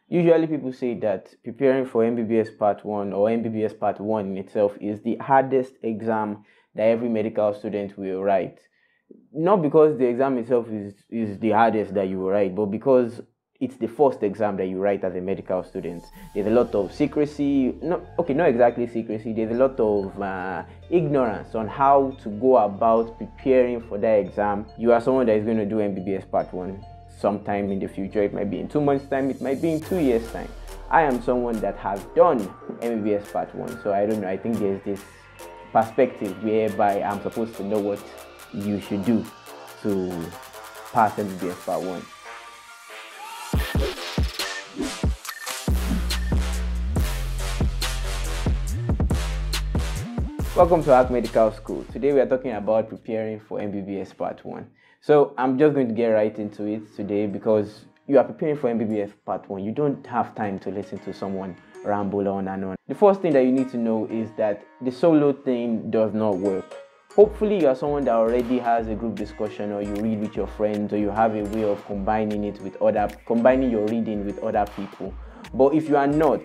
Usually people say that preparing for MBBS Part 1 or MBBS Part 1 in itself is the hardest exam that every medical student will write. Not because the exam itself is the hardest that you will write, but because it's the first exam that you write as a medical student. There's a lot of secrecy, not exactly secrecy, there's a lot of ignorance on how to go about preparing for that exam. You are someone that is going to do MBBS Part 1 sometime in the future. It might be in 2 months time, it might be in 2 years time. I am someone that has done MBBS Part 1, so I don't know, I think there's this perspective whereby I'm supposed to know what you should do to pass MBBS Part 1. Welcome to Hack Medical School. Today we are talking about preparing for MBBS Part 1. So I'm just going to get right into it today because you are preparing for MBBS Part 1. You don't have time to listen to someone ramble on and on. The first thing that you need to know is that the solo thing does not work. Hopefully you are someone that already has a group discussion, or you read with your friends, or you have a way of combining your reading with other people. But if you are not,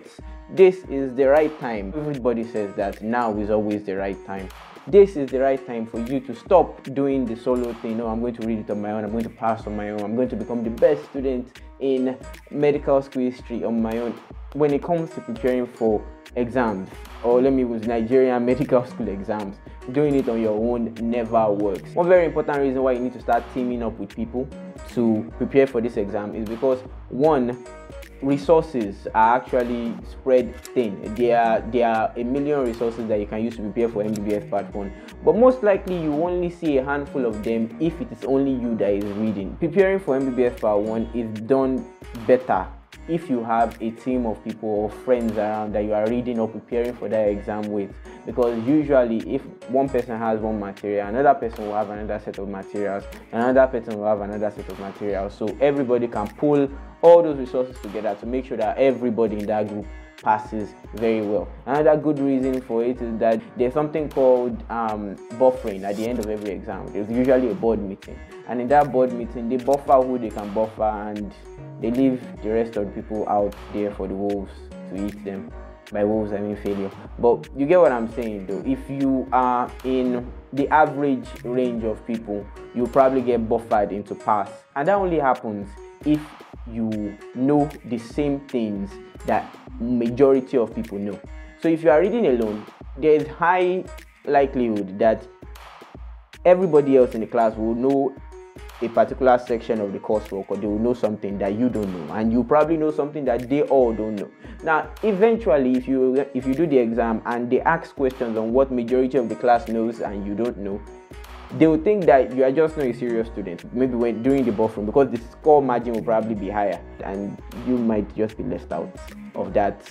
this is the right time. Everybody says that now is always the right time. This is the right time for you to stop doing the solo thing. No, I'm going to read it on my own, I'm going to pass on my own, I'm going to become the best student in medical school history on my own. When it comes to preparing for exams, or let me use Nigerian medical school exams, doing it on your own never works. One very important reason why you need to start teaming up with people to prepare for this exam is because, one, resources are actually spread thin. There are a million resources that you can use to prepare for MBBS Part 1, but most likely you only see a handful of them if it is only you that is reading. Preparing for MBBS Part 1 is done better if you have a team of people or friends around that you are reading or preparing for that exam with, because usually if one person has one material, another person will have another set of materials, another person will have another set of materials, so everybody can pull all those resources together to make sure that everybody in that group passes very well. Another good reason for it is that there's something called buffering at the end of every exam. There's usually a board meeting, and in that board meeting they buffer who they can buffer and they leave the rest of the people out there for the wolves to eat them. By wolves I mean failure. But you get what I'm saying though. If you are in the average range of people, you'll probably get buffered into pass, and that only happens if you know the same things that majority of people know. So if you are reading alone, there is high likelihood that everybody else in the class will know a particular section of the coursework, or they will know something that you don't know, and you probably know something that they all don't know. Now eventually if you do the exam and they ask questions on what majority of the class knows and you don't know, they will think that you are just not a serious student, maybe when doing the buffering, because the score margin will probably be higher and you might just be left out of that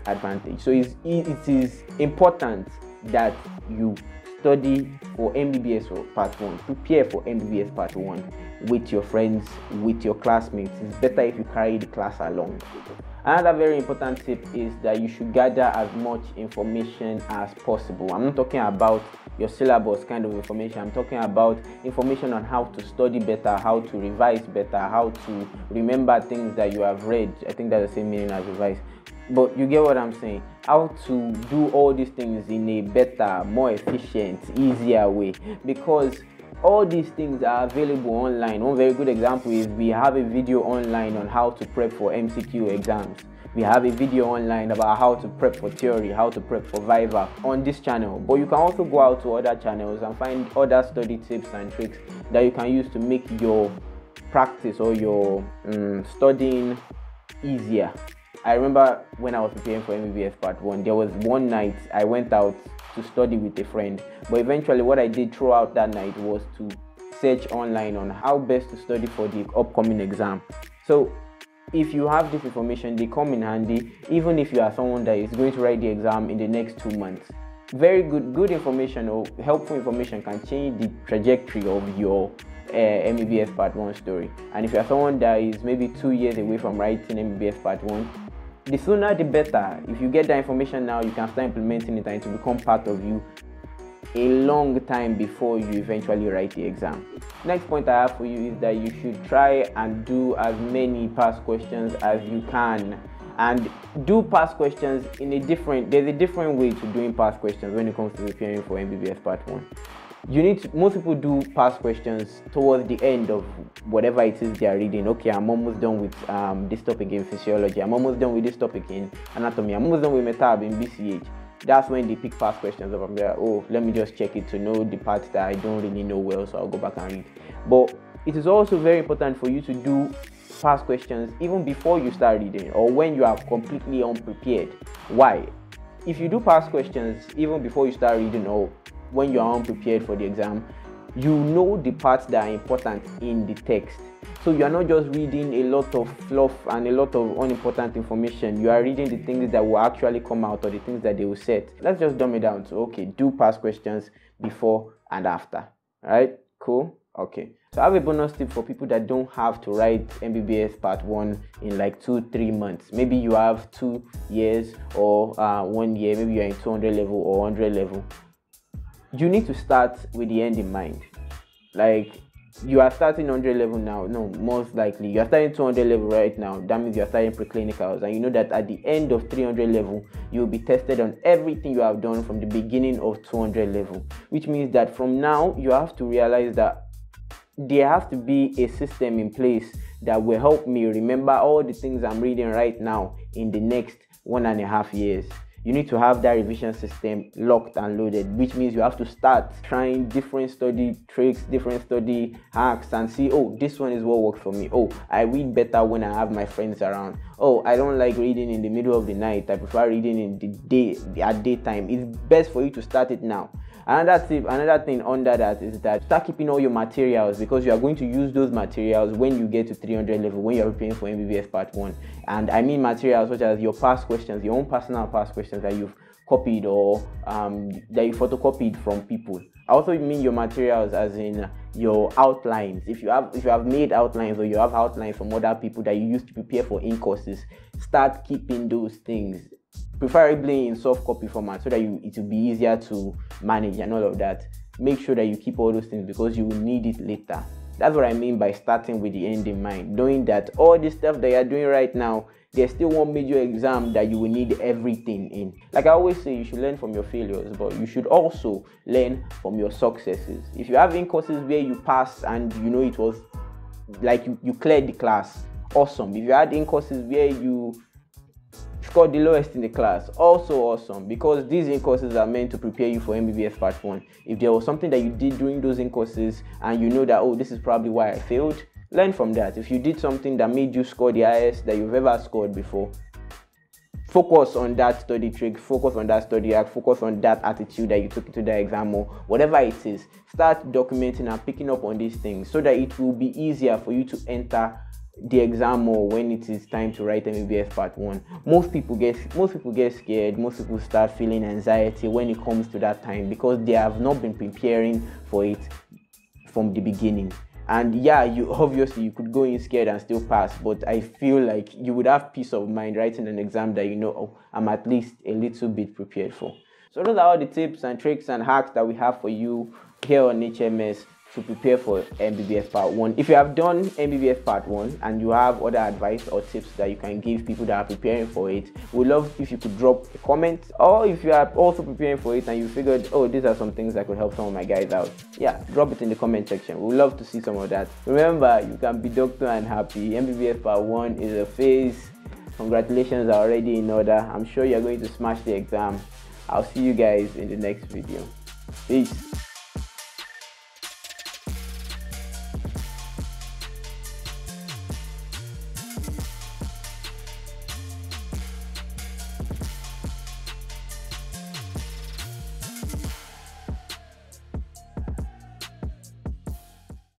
advantage. So it is important that you study for MBBS Part 1, prepare for MBBS Part 1 with your friends, with your classmates. It's better if you carry the class along. Another very important tip is that you should gather as much information as possible. I'm not talking about your syllabus kind of information. I'm talking about information on how to study better, how to revise better, how to remember things that you have read. I think that's the same meaning as revise. But you get what I'm saying. How to do all these things in a better, more efficient, easier way, because all these things are available online. One very good example is we have a video online on how to prep for MCQ exams. We have a video online about how to prep for theory, how to prep for Viva on this channel. But you can also go out to other channels and find other study tips and tricks that you can use to make your practice or your studying easier. I remember when I was preparing for MBBS Part 1, there was one night I went out to study with a friend, but eventually what I did throughout that night was to search online on how best to study for the upcoming exam. So if you have this information, they come in handy, even if you are someone that is going to write the exam in the next 2 months. Very good information or helpful information can change the trajectory of your MBBS Part 1 story. And if you are someone that is maybe 2 years away from writing MBBS Part 1, the sooner the better. If you get that information now, you can start implementing it and it will become part of you a long time before you eventually write the exam. Next point I have for you is that you should try and do as many past questions as you can, and do past questions in there's a different way to doing past questions when it comes to preparing for MBBS Part 1. Most people do past questions towards the end of whatever it is they are reading. Okay, I'm almost done with this topic in physiology, I'm almost done with this topic in anatomy, I'm almost done with metab in BCH. That's when they pick past questions up. I'm like, oh, let me just check it to know the parts that I don't really know well, so I'll go back and read. But it is also very important for you to do past questions even before you start reading, or when you are completely unprepared. Why? If you do past questions even before you start reading, or when you are unprepared for the exam, you know the parts that are important in the text. So you are not just reading a lot of fluff and a lot of unimportant information. You are reading the things that will actually come out, or the things that they will set. Let's just dumb it down to, okay, do past questions before and after. All right, cool. Okay, so I have a bonus tip for people that don't have to write MBBS Part 1 in like 2-3 months. Maybe you have 2 years or 1 year, maybe you're in 200 level or 100 level. You need to start with the end in mind. Like, you are starting 100 level now. No, most likely you are starting 200 level right now. That means you are starting preclinicals, and you know that at the end of 300 level you will be tested on everything you have done from the beginning of 200 level, which means that from now you have to realize that there has to be a system in place that will help me remember all the things I'm reading right now in the next 1.5 years. You need to have that revision system locked and loaded, which means you have to start trying different study tricks, different study hacks, and see, oh, this one is what works for me. Oh, I read better when I have my friends around. Oh, I don't like reading in the middle of the night. I prefer reading in the day, at daytime. It's best for you to start it now. Another thing under that is that start keeping all your materials, because you are going to use those materials when you get to 300 level, when you are preparing for MBBS Part 1. And I mean materials such as your past questions, your own personal past questions that you've copied or that you photocopied from people. I also mean your materials as in your outlines. If you have made outlines, or you have outlines from other people that you used to prepare for in courses, start keeping those things, preferably in soft copy format, so that it will be easier to manage and all of that. Make sure that you keep all those things, because you will need it later. That's what I mean by starting with the end in mind, knowing that all this stuff that you're doing right now, there's still one major exam that you will need everything in. Like I always say, you should learn from your failures, but you should also learn from your successes. If you have in courses where you passed and you know it was like you cleared the class, awesome. If you had in courses where you scored the lowest in the class, also awesome, because these in courses are meant to prepare you for MBBS Part 1. If there was something that you did during those in courses and you know that, oh, this is probably why I failed, learn from that. If you did something that made you score the highest that you've ever scored before, focus on that study trick, focus on that study hack, focus on that attitude that you took into the exam, or whatever it is. Start documenting and picking up on these things so that it will be easier for you to enter the exam more when it is time to write MBBS Part 1. Most people get scared. Most people start feeling anxiety when it comes to that time, because they have not been preparing for it from the beginning. And yeah, you could go in scared and still pass, but I feel like you would have peace of mind writing an exam that you know, oh, I'm at least a little bit prepared for. So those are all the tips and tricks and hacks that we have for you here on HMS to prepare for MBBS Part 1. If you have done MBBS Part 1 and you have other advice or tips that you can give people that are preparing for it, we'd love if you could drop a comment, or if you are also preparing for it and you figured, oh, these are some things that could help some of my guys out, yeah, drop it in the comment section. We'd love to see some of that. Remember, you can be doctor and happy. MBBS Part 1 is a phase. Congratulations are already in order. I'm sure you're going to smash the exam. I'll see you guys in the next video. Peace.